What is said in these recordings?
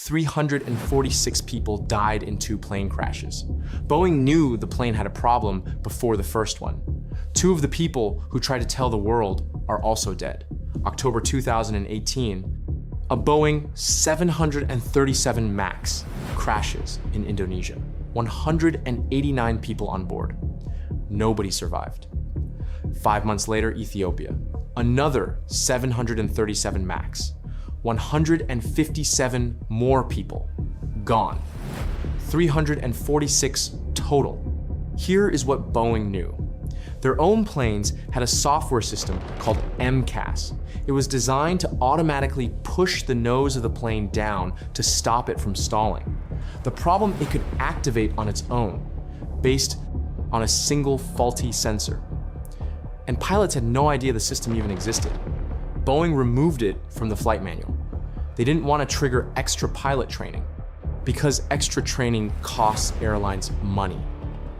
346 people died in 2 plane crashes. Boeing knew the plane had a problem before the first one. 2 of the people who tried to tell the world are also dead. October 2018, a Boeing 737 MAX crashes in Indonesia. 189 people on board. Nobody survived. 5 months later, Ethiopia. Another 737 MAX. 157 more people gone. 346 total. Here is what Boeing knew. Their own planes had a software system called MCAS. It was designed to automatically push the nose of the plane down to stop it from stalling. The problem, it could activate on its own, based on a single faulty sensor. And pilots had no idea the system even existed. Boeing removed it from the flight manual. They didn't want to trigger extra pilot training because extra training costs airlines money,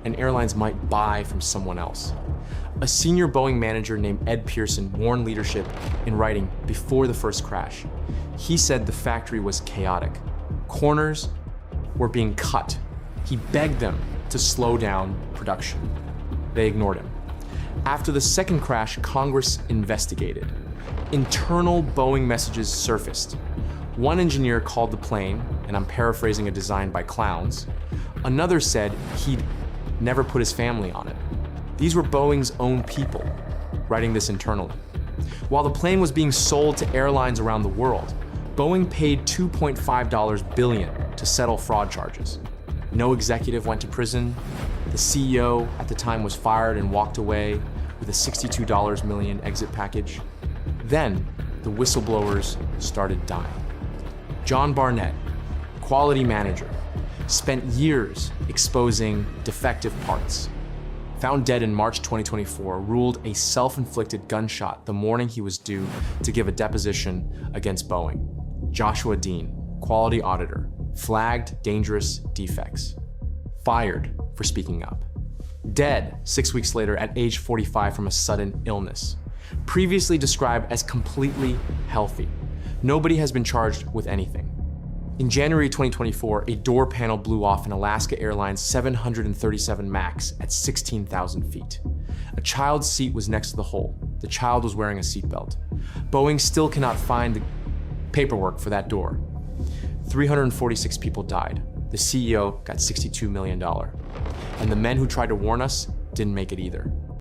and airlines might buy from someone else. A senior Boeing manager named Ed Pearson warned leadership in writing before the first crash. He said the factory was chaotic. Corners were being cut. He begged them to slow down production. They ignored him. After the second crash, Congress investigated. Internal Boeing messages surfaced. One engineer called the plane, and I'm paraphrasing a design by clowns. Another said he'd never put his family on it. These were Boeing's own people writing this internally. While the plane was being sold to airlines around the world, Boeing paid $2.5 billion to settle fraud charges. No executive went to prison. The CEO at the time was fired and walked away with a $62 million exit package. Then the whistleblowers started dying. John Barnett, quality manager, spent years exposing defective parts. Found dead in March 2024, ruled a self-inflicted gunshot the morning he was due to give a deposition against Boeing. Joshua Dean, quality auditor, flagged dangerous defects. Fired for speaking up. Dead 6 weeks later at age 45 from a sudden illness. Previously described as completely healthy. Nobody has been charged with anything. In January 2024, a door panel blew off in Alaska Airlines 737 MAX at 16,000 feet. A child's seat was next to the hole. The child was wearing a seatbelt. Boeing still cannot find the paperwork for that door. 346 people died. The CEO got $62 million. And the men who tried to warn us didn't make it either.